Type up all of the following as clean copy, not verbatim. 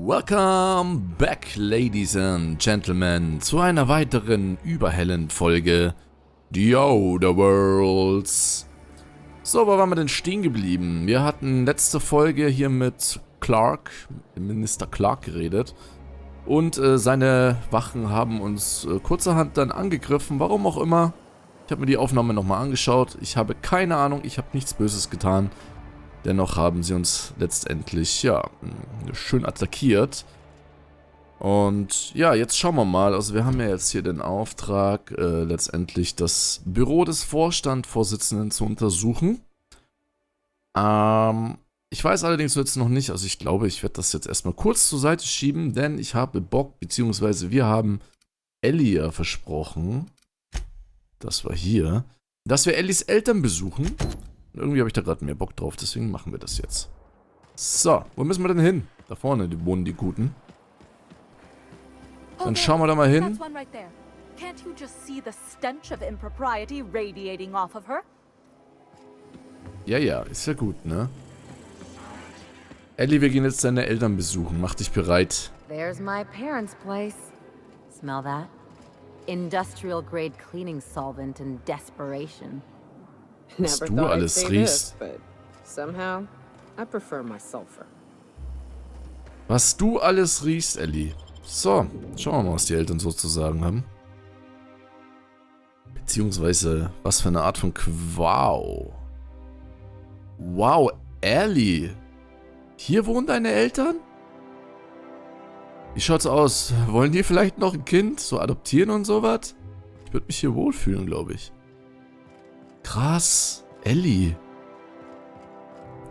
Welcome back, ladies and gentlemen, zu einer weiteren überhellen Folge The Outerworlds. So, wo waren wir denn stehen geblieben? Wir hatten letzte Folge hier mit Minister Clark geredet. Und seine Wachen haben uns kurzerhand dann angegriffen, warum auch immer. Ich habe mir die Aufnahme nochmal angeschaut. Ich habe keine Ahnung, ich habe nichts Böses getan. Dennoch haben sie uns letztendlich, ja, schön attackiert. Und ja, jetzt schauen wir mal. Also wir haben ja jetzt hier den Auftrag, letztendlich das Büro des Vorstandsvorsitzenden zu untersuchen. Ich weiß allerdings jetzt noch nicht, also ich glaube, ich werde das jetzt erstmal kurz zur Seite schieben, denn ich habe Bock, beziehungsweise wir haben Ellie versprochen, das war hier, dass wir Ellies Eltern besuchen. Irgendwie habe ich da gerade mehr Bock drauf, deswegen machen wir das jetzt. So, wo müssen wir denn hin? Da vorne wohnen die Guten. Dann schauen wir da mal hin. Ja, ist ja gut, ne? Ellie, wir gehen jetzt deine Eltern besuchen. Mach dich bereit. There's my parents' place. Smell that? Industrial grade cleaning solvent and desperation. Was du alles riechst. Was du alles riechst, Ellie. So, schauen wir mal, was die Eltern sozusagen haben. Beziehungsweise, was für eine Art von Wow. Wow, Ellie. Hier wohnen deine Eltern? Wie schaut's aus? Wollen die vielleicht noch ein Kind? So adoptieren und sowas? Ich würde mich hier wohlfühlen, glaube ich. Krass. Ellie.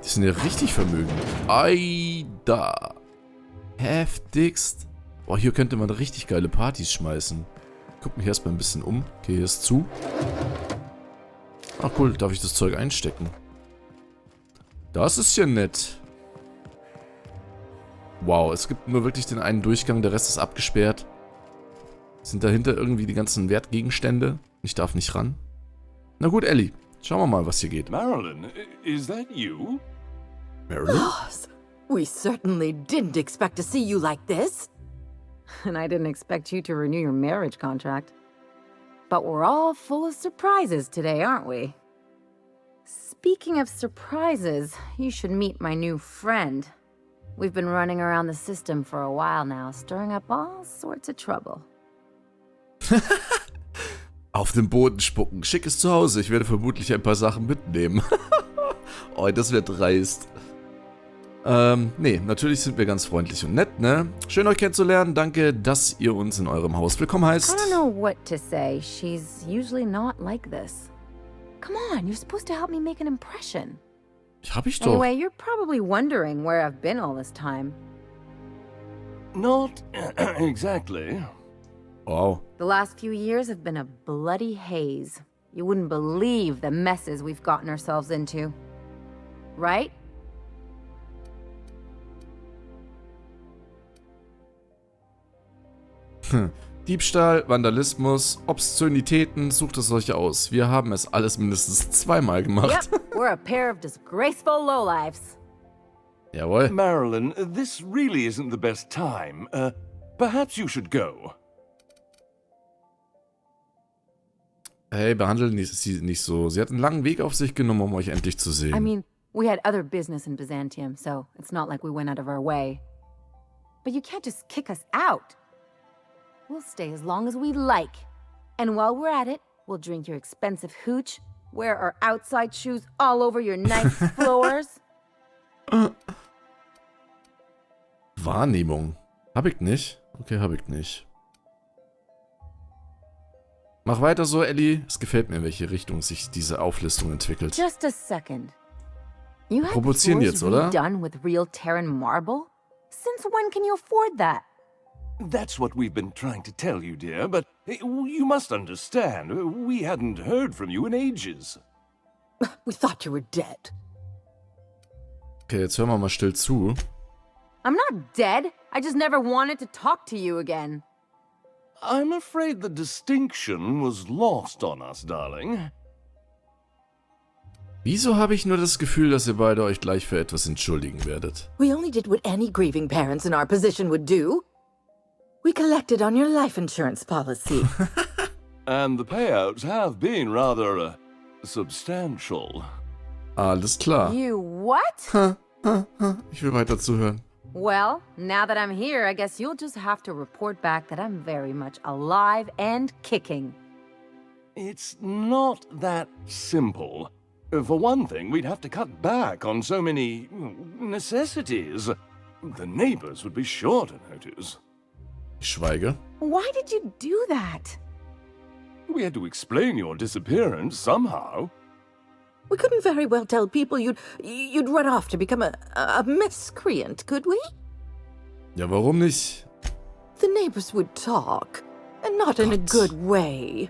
Die sind ja richtig vermögend. Aida. Heftigst. Boah, hier könnte man richtig geile Partys schmeißen. Guck mich erstmal ein bisschen um. Okay, hier ist zu. Ach cool, darf ich das Zeug einstecken? Das ist ja nett. Wow, es gibt nur wirklich den einen Durchgang, der Rest ist abgesperrt. Sind dahinter irgendwie die ganzen Wertgegenstände? Ich darf nicht ran. Na gut, Ellie, schauen wir mal, was hier geht. Marilyn, is that you? Marilyn? Boss, we certainly didn't expect to see you like this. And I didn't expect you to renew your marriage contract. But we're all full of surprises today, aren't we? Speaking of surprises, you should meet my new friend. We've been running around the system for a while now, stirring up all sorts of trouble. Auf den Boden spucken. Schickes Zuhause. Ich werde vermutlich ein paar Sachen mitnehmen. Oh, das wird dreist. Nee, natürlich sind wir ganz freundlich und nett, ne? Schön euch kennenzulernen. Danke, dass ihr uns in eurem Haus willkommen heißt. I don't know what to say. She's usually not like this. Come on, you're supposed to help me make an impression. Hab ich doch. Anyway, you're probably wondering where I've been all this time. Not exactly. Wow. The last few years have been a bloody haze. You wouldn't believe the messes we've gotten ourselves into. Right? Diebstahl, Vandalismus, Obszönitäten, sucht es euch aus. Wir haben es alles mindestens zweimal gemacht. Yep, we're a pair of disgraceful lowlifes. Jawohl. Marilyn, this really isn't the best time. Perhaps you should go. Hey, behandeln sie nicht so. Sie hat einen langen Weg auf sich genommen, um euch endlich zu sehen. I mean, we had other business in Byzantium, so it's not like we went out of our way. But you can't just kick us out. We'll stay as long as we like. And while we're at it, we'll drink your expensive hooch, wear our outside shoes all over your nice floors. Wahrnehmung. Hab ich nicht? Okay, hab ich nicht. Mach weiter so, Ellie. Es gefällt mir, in welche Richtung sich diese Auflistung entwickelt. Just a second. You have Provozieren floors jetzt, oder? redone with real Terran marble? Since when can you afford that? That's what we've been trying to tell you, dear, but you must understand, we hadn't heard from you in ages. We thought you were dead. Okay, jetzt hören wir mal still zu. I'm not dead. I just never wanted to talk to you again. I'm afraid the distinction was lost on us, darling. Wieso habe ich nur das Gefühl, dass ihr beide euch gleich für etwas entschuldigen werdet? We only did what any grieving parents in our position would do. We collected on your life insurance policy. And the payouts have been rather, substantial. Alles klar. You what? Ich will weiter zuhören. Well, now that I'm here, I guess you'll just have to report back that I'm very much alive and kicking. It's not that simple. For one thing, we'd have to cut back on so many necessities. The neighbors would be sure to notice. Ich schweige. Why did you do that? We had to explain your disappearance somehow. We couldn't very well tell people you'd run off to become a miscreant, could we? Ja, warum nicht? The neighbors would talk, and not in a good way.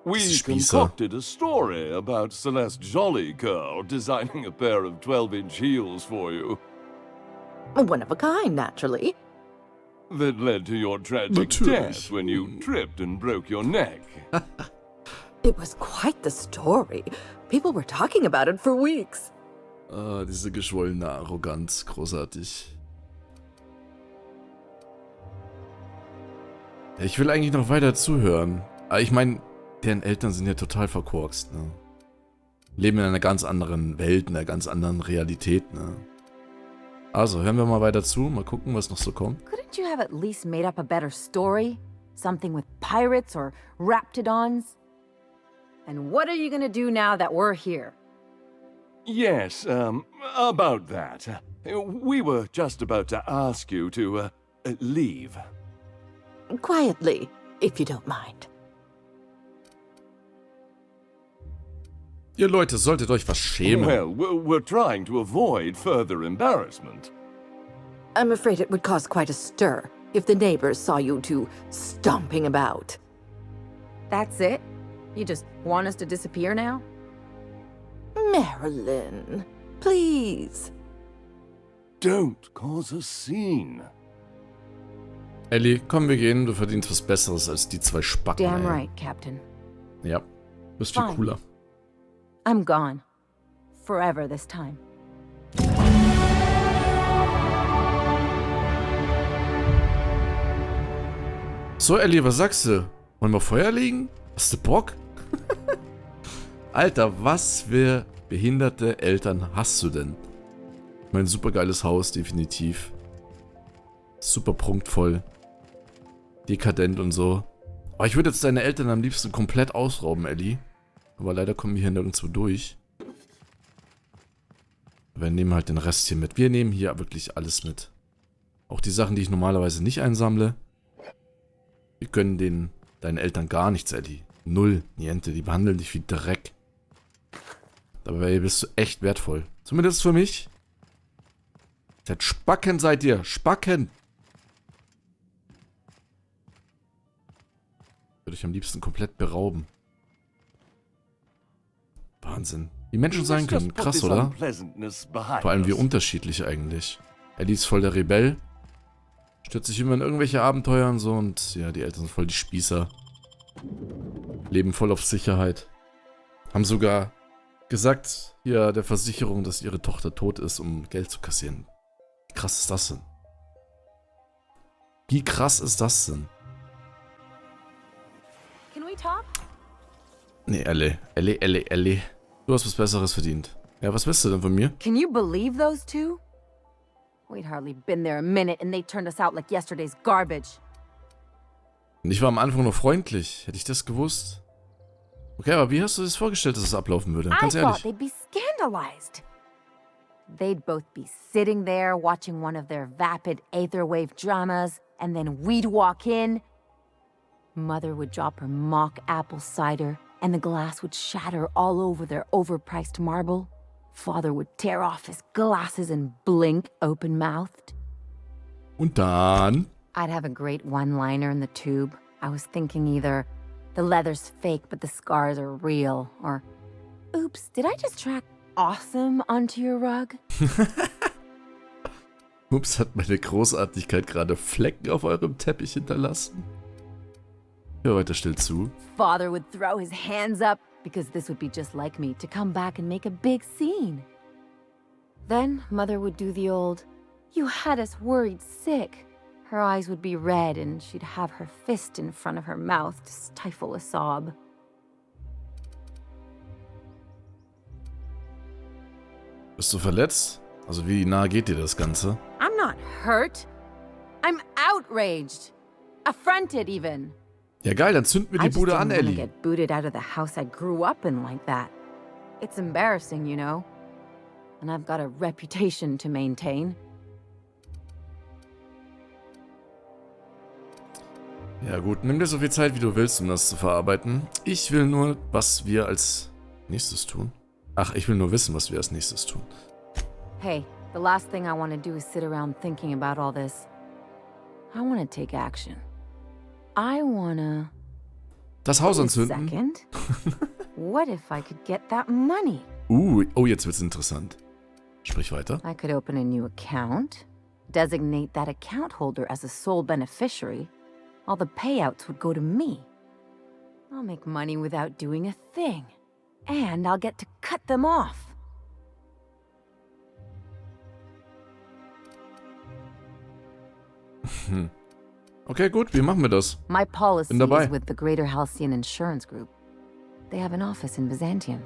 We Spießer. concocted a story about Celeste Jollycurl designing a pair of 12-inch heels for you. One of a kind, naturally. That led to your tragic Natürlich. death when you tripped and broke your neck. It was quite the story. People were talking about it for weeks. Ah, diese geschwollene Arroganz, großartig. Ich will eigentlich noch weiter zuhören. Aber ich meine, deren Eltern sind ja total verkorkst, ne? Leben in einer ganz anderen Welt, in einer ganz anderen Realität, ne? Also, hören wir mal weiter zu, mal gucken, was noch so kommt. Couldn't you have at least made up a better story? Something with pirates or raptidons? And what are you gonna do now that we're here? Yes, about that. We were just about to ask you to, leave. Quietly, if you don't mind. Ihr Leute, solltet euch was schämen. Well, we're trying to avoid further embarrassment. I'm afraid it would cause quite a stir if the neighbors saw you two stomping about. That's it? You just want us to disappear now? Marilyn, please. Don't cause a scene. Ellie, komm, wir gehen. Du verdienst was Besseres als die zwei Spacken. Damn ey. right, Captain. Ja, bist viel Fine. cooler. I'm gone. Forever this time. So, Ellie, was sagst du? Wollen wir Feuer legen? Hast du Bock? Alter, was für behinderte Eltern hast du denn? Mein supergeiles Haus, definitiv. Super prunkvoll. Dekadent und so. Aber ich würde jetzt deine Eltern am liebsten komplett ausrauben, Ellie. Aber leider kommen wir hier nirgendwo durch. Wir nehmen halt den Rest hier mit. Wir nehmen hier wirklich alles mit. Auch die Sachen, die ich normalerweise nicht einsammle. Wir gönnen deinen Eltern gar nichts, Ellie. Null, niente. Die behandeln dich wie Dreck. Dabei bist du echt wertvoll. Zumindest für mich. Seid Spacken, seid ihr. Spacken. Ich würde euch am liebsten komplett berauben. Wahnsinn. Wie Menschen sein können. Krass, oder? Vor allem wie unterschiedlich eigentlich. Ellie ist voll der Rebell. Stürzt sich immer in irgendwelche Abenteuer und so. Und ja, die Eltern sind voll die Spießer. Leben voll auf Sicherheit. Haben sogar gesagt, hier der Versicherung, dass ihre Tochter tot ist, um Geld zu kassieren. Wie krass ist das denn? Wie krass ist das denn? Can we talk? Nee, Ellie. Du hast was Besseres verdient. Ja, was willst du denn von mir? Can you believe those two? We'd hardly been there a minute and they turned us out like yesterday's garbage. Und ich war am Anfang noch freundlich. Hätte ich das gewusst? Okay, aber wie hast du dir das vorgestellt, dass es ablaufen würde? Ganz I thought ehrlich. they'd be scandalized. They'd both be sitting there watching one of their vapid aetherwave dramas, and then we'd walk in. Mother would drop her mock apple cider, and the glass would shatter all over their overpriced marble. Father would tear off his glasses and blink open-mouthed. Und dann? I'd have a great one-liner in the tube. I was thinking either, the leather's fake but the scars are real, or, oops, did I just track awesome onto your rug? Ups, hat meine Großartigkeit gerade Flecken auf eurem Teppich hinterlassen? Hör weiter still zu. Father would throw his hands up, because this would be just like me to come back and make a big scene. Then Mother would do the old, "You had us worried sick." Her eyes would be red and she'd have her fist in front of her mouth to stifle a sob. Bist du verletzt? Also wie nah geht dir das Ganze? I'm not hurt. I'm outraged. Affronted even. Ja geil, dann zünden wir die I just Bude didn't an, want to Ellie. get booted out of the house I grew up in like that. It's embarrassing, you know. And I've got a reputation to maintain. Ja gut, nimm dir so viel Zeit, wie du willst, um das zu verarbeiten. Ich will nur, was wir als nächstes tun. Ach, ich will nur wissen, was wir als nächstes tun. Hey, the last thing I want to do is sit around thinking about all this. I want to take action. I want to... Das Haus Wait a anzünden? second. What if I could get that money? Oh, jetzt wird's interessant. Sprich weiter. I could open a new account, designate that account holder as a sole beneficiary. All the payouts would go to me. I'll make money without doing a thing. And I'll get to cut them off. Okay, gut, wie machen wir das? My policy Bin dabei. is with the Greater Halcyon Insurance Group. They have an office in Byzantium.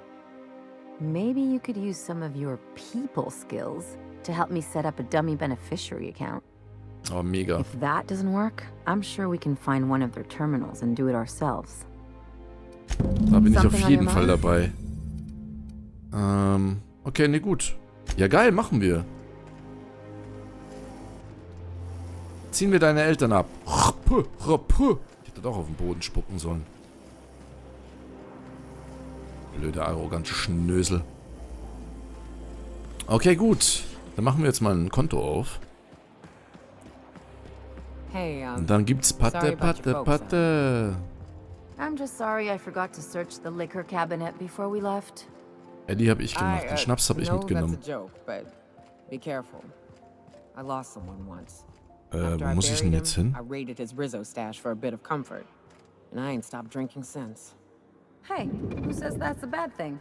Maybe you could use some of your people skills to help me set up a dummy beneficiary account. Oh, mega. If that doesn't work, I'm sure we can find one of their terminals and do it ourselves. Da bin ich auf Something on jeden your Fall mind? dabei. Okay, ne, gut. Ja, geil, machen wir. Ziehen wir deine Eltern ab. Ich hätte doch auf den Boden spucken sollen. Blöde, arrogante Schnösel. Okay, gut. Dann machen wir jetzt mal ein Konto auf. Hey, Und dann gibt's Patte, sorry about Patte, your folks, Patte. I'm just sorry I forgot to search the liquor cabinet before we left. Ellie habe ich gemacht. Den Schnaps habe ich no, mitgenommen. That's a joke, but be careful. I lost someone once. Wo After I muss ich buried denn jetzt him, hin? I raided his Rizzo stash for a bit of comfort, and I ain't stopped drinking since. Hey, who says that's a bad thing?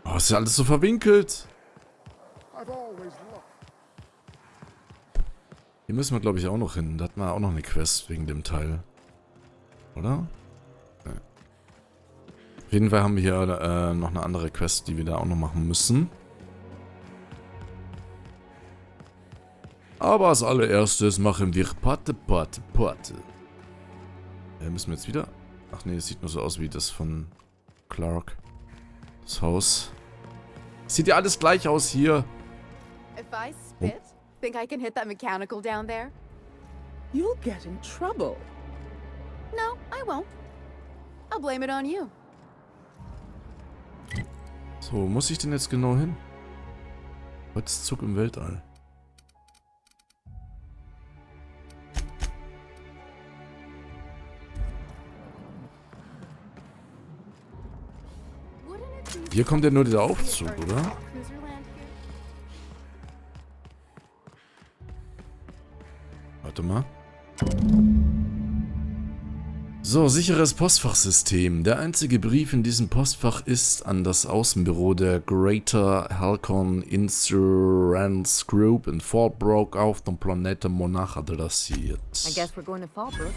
Oh, ist ja alles so verwinkelt. Hier müssen wir, glaube ich, auch noch hin. Da hatten wir auch noch eine Quest wegen dem Teil. Oder? Nee. Auf jeden Fall haben wir hier noch eine andere Quest, die wir da auch noch machen müssen. Aber als allererstes machen wir Patte, Patte, Patte. Müssen wir jetzt wieder? Ach nee, es sieht nur so aus wie das von Clark. Das Haus. Sieht ja alles gleich aus hier. If I spit, think I can hit that mechanical down there? You'll get in trouble. No, I won't. I'll blame it on you. So, wo muss ich denn jetzt genau hin? Holzzug im Weltall. Hier kommt ja nur dieser Aufzug, oder? Warte mal. So, sicheres Postfachsystem. Der einzige Brief in diesem Postfach ist an das Außenbüro der Greater Halcyon Insurance Group in Fort Brooke auf dem Planeten Monarch adressiert. I guess we're going to Fallbrook.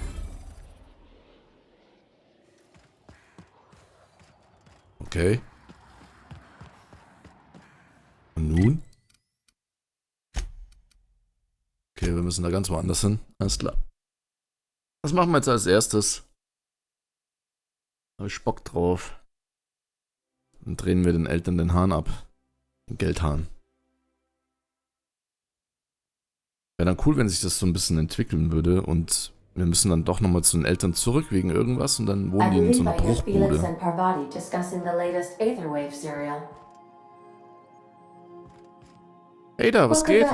Okay. Und nun? Okay, wir müssen da ganz woanders hin. Alles klar. Was machen wir jetzt als erstes? Habe ich Bock drauf. Dann drehen wir den Eltern den Hahn ab. Den Geldhahn. Wäre dann cool, wenn sich das so ein bisschen entwickeln würde und wir müssen dann doch nochmal zu den Eltern zurück wegen irgendwas und dann wohnen die in so einer Bruchbude. Hey da, was geht?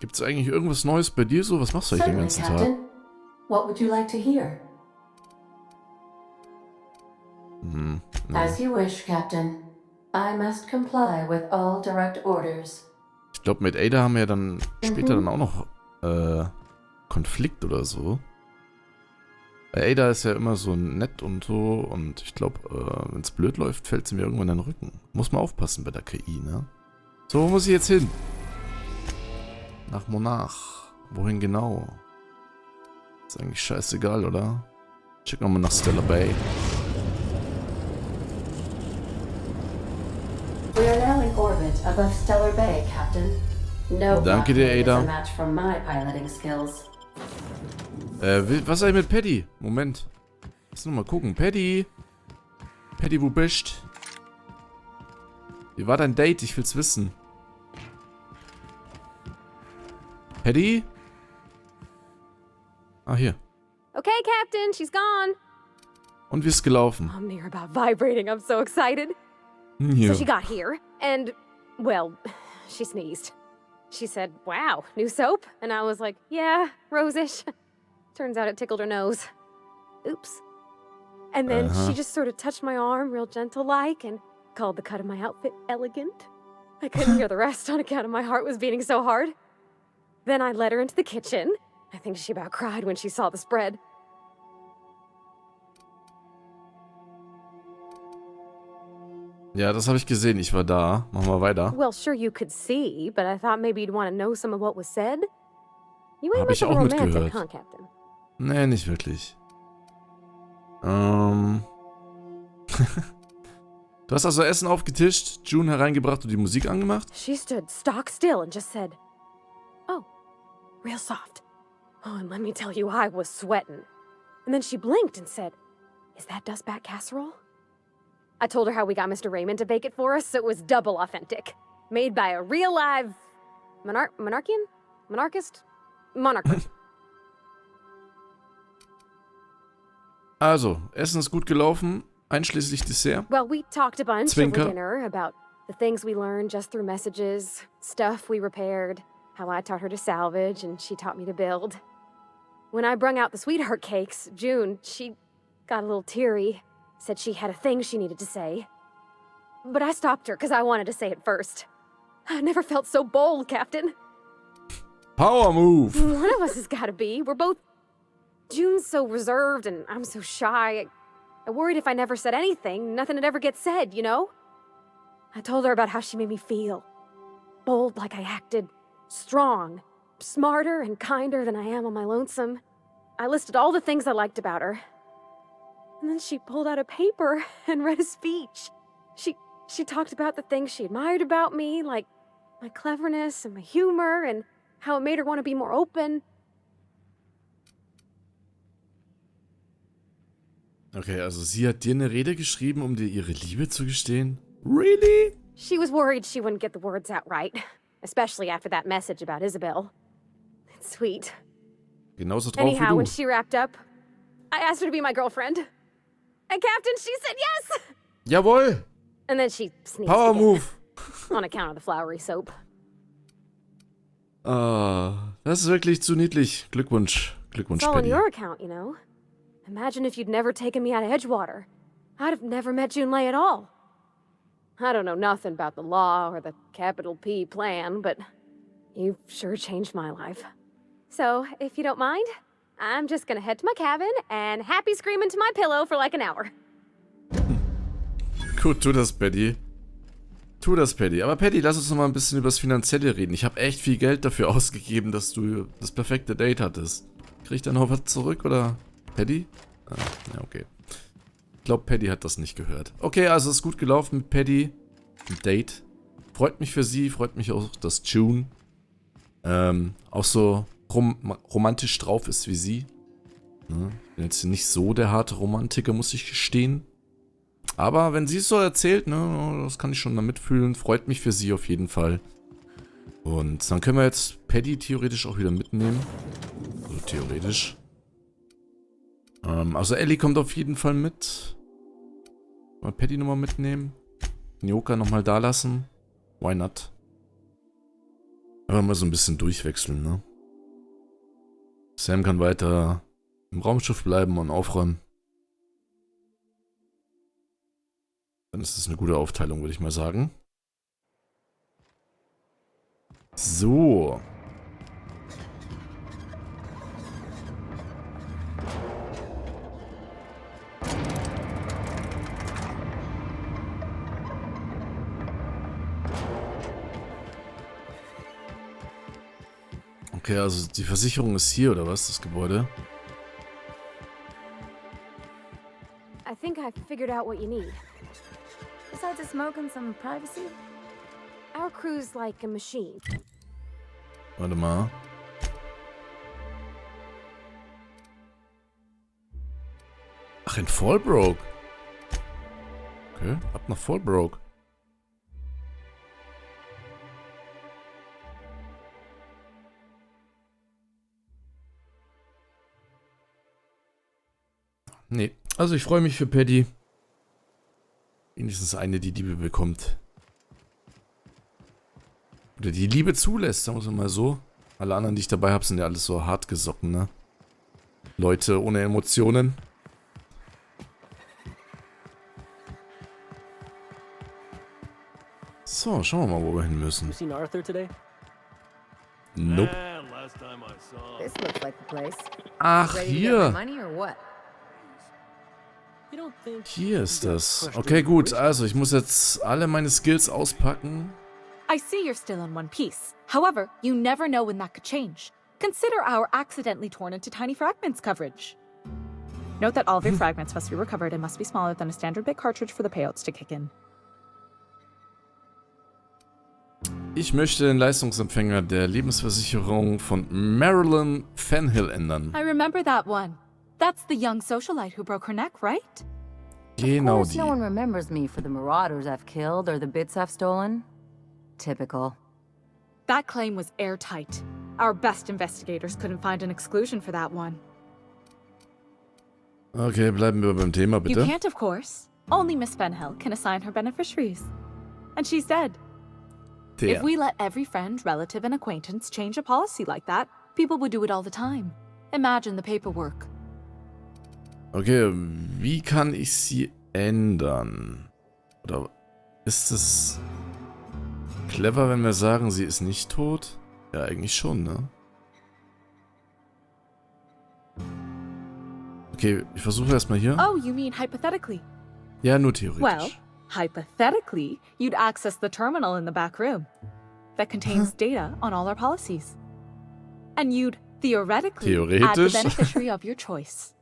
Gibt's eigentlich irgendwas Neues bei dir so? Was machst du eigentlich den ganzen Tag? As you wish, Captain. I must comply with all direct orders. Ich glaube, mit Ada haben wir ja dann später dann auch noch Konflikt oder so. Weil Ada ist ja immer so nett und so. Und ich glaube, wenn es blöd läuft, fällt sie mir irgendwann in den Rücken. Muss man aufpassen bei der KI, ne? So, wo muss ich jetzt hin? Nach Monarch. Wohin genau? Ist eigentlich scheißegal, oder? Checken wir mal nach Stellar Bay. We are now in orbit above Stellar Bay, Captain. No Danke dir, is Ada. a match for my piloting skills. Was ist mit Paddy? Moment. Lass nur mal gucken. Paddy. Paddy, wo bist? Wie war dein Date? Ich will's wissen. Paddy? Ah, hier. Okay, Captain, she's gone. Und wie ist gelaufen? I'm near about vibrating. I'm so excited. Ja. So she got here, and, well, she sneezed. She said, wow, new soap? And I was like, yeah, rose-ish. Turns out it tickled her nose. Oops. And then she just sort of touched my arm real gentle-like and called the cut of my outfit elegant. I couldn't hear the rest on account of my heart was beating so hard. Then I led her into the kitchen. I think she about cried when she saw the spread. Ja, das habe ich gesehen. Ich war da. Machen wir weiter. Well, sure you could see, but I thought maybe you'd want to know some of what was said. You ain't Hab much ich of a auch romantic, mitgehört. huh, Captain? Nee, nicht wirklich. Du hast also Essen aufgetischt, June hereingebracht und die Musik angemacht? She stood stock still and just said, oh, real soft. Oh, and let me tell you, I was sweating. And then she blinked and said, is that dustback casserole? I told her how we got Mr. Raymond to bake it for us, so it was double authentic. Made by a real live monarchian? Monarchist? Monarch. Also, Essen ist gut gelaufen, einschließlich Dessert. Well, we talked a bunch Zwinker. over dinner about the things we learned just through messages, stuff we repaired, how I taught her to salvage and she taught me to build. When I brung out the sweetheart cakes, June, she got a little teary, said she had a thing she needed to say. But I stopped her because I wanted to say it first. I never felt so bold, Captain. Power move! One of us has got to be. We're both... June's so reserved and I'm so shy. I worried if I never said anything, nothing would ever get said, you know? I told her about how she made me feel. Bold like I acted. Strong. Smarter and kinder than I am on my lonesome. I listed all the things I liked about her. And then she pulled out a paper and read a speech. She talked about the things she admired about me, like my cleverness and my humor, and how it made her want to be more open. Okay, also sie hat dir eine Rede geschrieben, um dir ihre Liebe zu gestehen? Really? She was worried she wouldn't get the words out right, especially after that message about Isabel. It's sweet. Genauso drauf Anyhow, wie when du. she wrapped up, I asked her to be my girlfriend. And Captain, she said yes! Jawohl! And then she sneezed Power again, move! on account of the flowery soap. Ah, das ist wirklich zu niedlich. Glückwunsch. Glückwunsch, It's all on Paddy. your account, you know? Imagine if you'd never taken me out of Edgewater. I'd have never met Junlei at all. I don't know nothing about the law or the capital P plan, but you've sure changed my life. So, if you don't mind, I'm just gonna head to my cabin and happy scream into my pillow for like an hour. Gut, tu das, Paddy. Tu das, Paddy. Aber Paddy, lass uns noch mal ein bisschen über das Finanzielle reden. Ich habe echt viel Geld dafür ausgegeben, dass du das perfekte Date hattest. Krieg ich dann noch was zurück, oder? Paddy? Ah, ja, okay. Ich glaube, Paddy hat das nicht gehört. Okay, also es ist gut gelaufen mit Paddy. Ein Date. Freut mich für sie, freut mich auch, dass June auch so romantisch drauf ist wie sie. Ne? Bin jetzt nicht so der harte Romantiker, muss ich gestehen. Aber wenn sie es so erzählt, ne, das kann ich schon da mitfühlen. Freut mich für sie auf jeden Fall. Und dann können wir jetzt Paddy theoretisch auch wieder mitnehmen. Also theoretisch. Also Ellie kommt auf jeden Fall mit. Mal Paddy nochmal mitnehmen. Nyoka nochmal da lassen. Why not? Aber mal so ein bisschen durchwechseln, ne? Sam kann weiter im Raumschiff bleiben und aufräumen. Dann ist das eine gute Aufteilung, würde ich mal sagen. So. Okay, also die Versicherung ist hier, oder was? Das Gebäude? I think I figured out what you need. Besides a smoke and some privacy? Our crew's like a machine. Warte mal. Ach, in Fallbrook. Okay, ab nach Fallbrook. Nee, also ich freue mich für Paddy. Wenigstens eine, die Liebe bekommt. Oder die Liebe zulässt, sagen wir es mal so. Alle anderen, die ich dabei habe, sind ja alles so hartgesotten, ne? Leute ohne Emotionen. So, schauen wir mal, wo wir hin müssen. You seen Arthur today? Nope. Last time I saw This looks like the place. Ach, Ready to get my hier. money or what? You don't think Hier ist das. Okay, gut. Also, ich muss jetzt alle meine Skills auspacken. I see you're still in one piece. However, you never know when that could change. Consider our accidentally torn into tiny fragments coverage. Note that all of your fragments must be recovered and must be smaller than a standard bit cartridge for the payouts to kick in. Ich möchte den Leistungsempfänger der Lebensversicherung von Marilyn Fanhill ändern. I remember that one. That's the young socialite who broke her neck, right? Genau Of course, die. no one remembers me for the marauders I've killed or the bits I've stolen. Typical. That claim was airtight. Our best investigators couldn't find an exclusion for that one. Okay, bleiben wir beim Thema, You bitte. can't, of course. Only Miss Fenhill can assign her beneficiaries. And she's dead. Der. If we let every friend, relative, and acquaintance change a policy like that, people would do it all the time. Imagine the paperwork. Okay, wie kann ich sie ändern? Oder ist es clever, wenn wir sagen, sie ist nicht tot? Ja, eigentlich schon, ne? Okay, ich versuche erstmal hier. Oh, you mean hypothetically? Ja, nur theoretisch. Well, hypothetically, you'd access the terminal in the back room that contains data on all our policies. And you'd theoretically add the Theoretisch? beneficiary of your choice.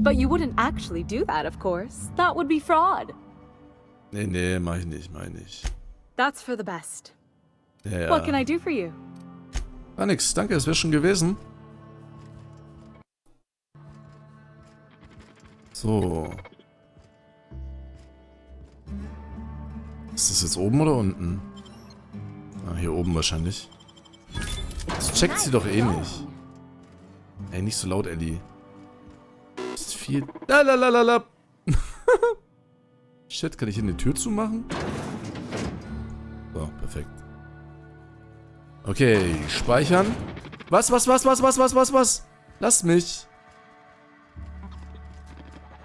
But you wouldn't actually do that, of course. That would be fraud. Nee, mach ich nicht, mach ich nicht. That's for the best. Ja, What can ja. I do for you? Ah, nix, danke, das wäre schon gewesen. So. Ist das jetzt oben oder unten? Ah, hier oben wahrscheinlich. Das checkt sie doch eh nicht. Ey, nicht so laut, Ellie. Das ist viel... Lalalala. Shit, kann ich hier eine Tür zumachen? So, perfekt. Okay, speichern. Was? Lass mich.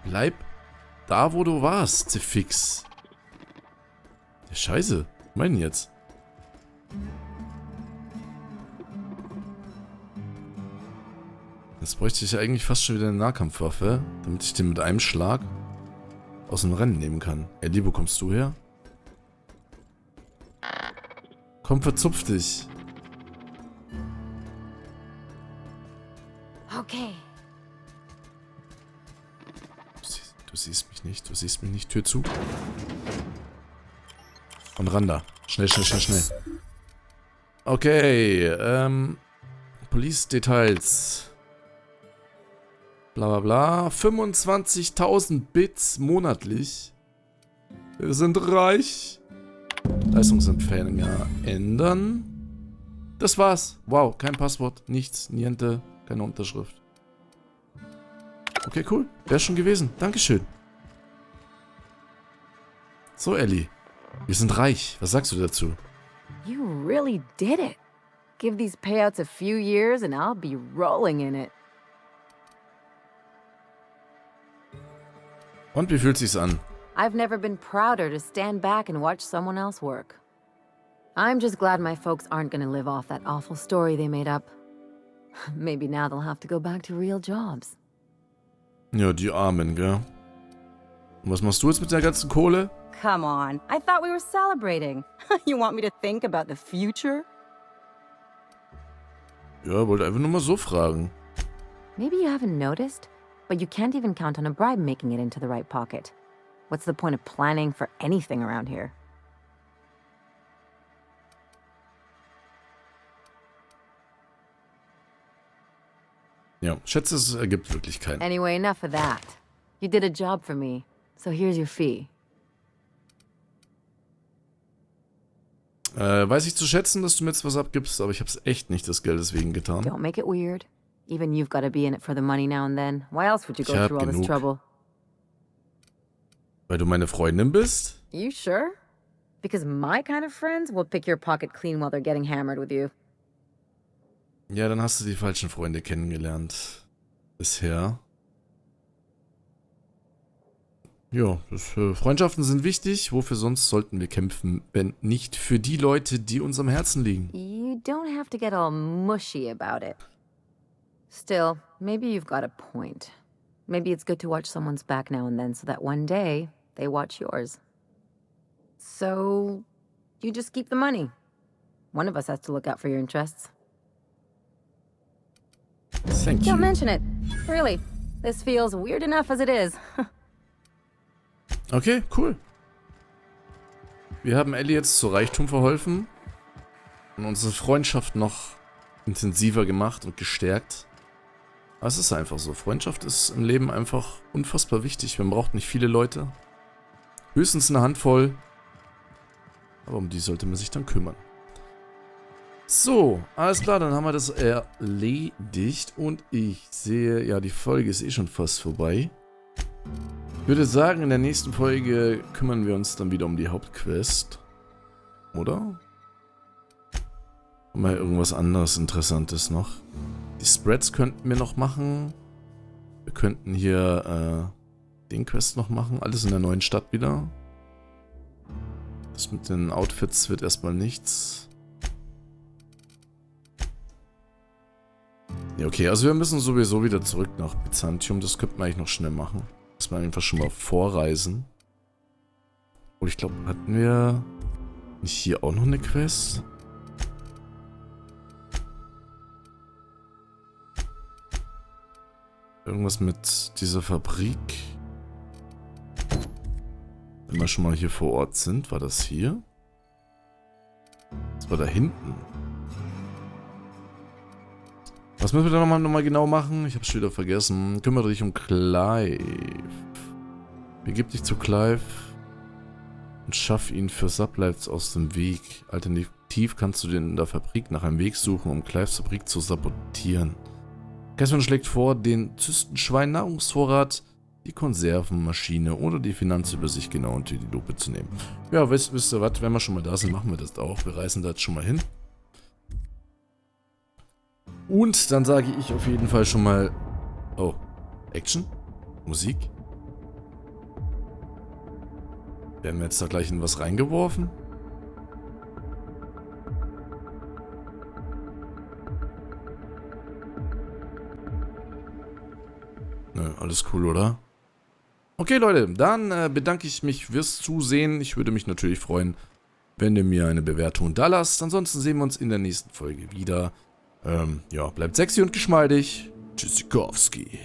Bleib da, wo du warst, Zifix. Ja, scheiße. Was meinen jetzt? Jetzt bräuchte ich ja eigentlich fast schon wieder eine Nahkampfwaffe, damit ich den mit einem Schlag aus dem Rennen nehmen kann. Ellie, wo kommst du her? Komm, verzupf dich. Okay. Du siehst mich nicht, du siehst mich nicht. Tür zu. Und ran da. Schnell. Okay, Police Details. Bla bla bla. 25.000 Bits monatlich. Wir sind reich. Leistungsempfänger ändern. Das war's. Wow, kein Passwort, nichts, niente, keine Unterschrift. Okay, cool. Wäre schon gewesen. Dankeschön. So, Ellie. Wir sind reich. Was sagst du dazu? You really did it. Give these payouts a few years and I'll be rolling in it. Und wie fühlt sich's an? I've never been prouder to stand back and watch someone else work. I'm just glad my folks aren't gonna live off that awful story they made up. Maybe now they'll have to go back to real jobs. Ja, die Armen, gell? Und was machst du jetzt mit der ganzen Kohle? Come on, I thought we were celebrating. You want me to think about the future? Ja, wollte einfach nur mal so fragen. Maybe you haven't noticed, but you can't even count on a bribe making it into the right pocket. What's the point of planning for anything around here? Ja, schätze, es ergibt wirklich keinen. Anyway, enough of that. You did a job for me, so here's your fee. Weiß ich zu schätzen, dass du mir jetzt was abgibst, aber ich hab's echt nicht des Geldes wegen getan. Don't make it weird. Even you've got to be in it for the money now and then. Why else would you go through all this trouble? Weil du meine Freundin bist? You sure? Because my kind of friends will pick your pocket clean while they're getting hammered with you. Ja, dann hast du die falschen Freunde kennengelernt. Bisher. Ja, Freundschaften sind wichtig. Wofür sonst sollten wir kämpfen, wenn nicht für die Leute, die uns am Herzen liegen? You don't have to get all mushy about it. Still, maybe you've got a point. Maybe it's good to watch someone's back now and then so that one day they watch yours. So, you just keep the money. One of us has to look out for your interests. Thank you. Don't mention it. Really, this feels weird enough as it is. Okay, cool. Wir haben Ellie jetzt zu Reichtum verholfen und unsere Freundschaft noch intensiver gemacht und gestärkt. Aber es ist einfach so. Freundschaft ist im Leben einfach unfassbar wichtig. Man braucht nicht viele Leute. Höchstens eine Handvoll. Aber um die sollte man sich dann kümmern. So, alles klar, dann haben wir das erledigt. Und ich sehe, ja, die Folge ist eh schon fast vorbei. Ich würde sagen, in der nächsten Folge kümmern wir uns dann wieder um die Hauptquest. Oder? Mal irgendwas anderes Interessantes noch. Die Spreads könnten wir noch machen. Wir könnten hier den Quest noch machen. Alles in der neuen Stadt wieder. Das mit den Outfits wird erstmal nichts. Ja, okay, also wir müssen sowieso wieder zurück nach Byzantium. Das könnten wir eigentlich noch schnell machen. Dass wir einfach schon mal vorreisen. Und ich glaube, hatten wir nicht hier auch noch eine Quest? Irgendwas mit dieser Fabrik. Wenn wir schon mal hier vor Ort sind, war das hier? Das war da hinten. Was müssen wir da nochmal genau machen? Ich hab's schon wieder vergessen. Kümmere dich um Clive. Begib dich zu Clive und schaff ihn für Sublights aus dem Weg. Alternativ kannst du den in der Fabrik nach einem Weg suchen, um Clives Fabrik zu sabotieren. Cassian schlägt vor, den Zystenschwein-Nahrungsvorrat, die Konservenmaschine oder die Finanzübersicht genau unter die Lupe zu nehmen. Ja, wisst ihr was? Wenn wir schon mal da sind, machen wir das auch. Wir reisen da jetzt schon mal hin. Und dann sage ich auf jeden Fall schon mal... Oh, Action? Musik? Werden wir jetzt da gleich in was reingeworfen? Nö, alles cool, oder? Okay, Leute, dann bedanke ich mich fürs Zusehen. Ich würde mich natürlich freuen, wenn ihr mir eine Bewertung da lasst. Ansonsten sehen wir uns in der nächsten Folge wieder. Ja, bleibt sexy und geschmeidig. Tschüssikowski.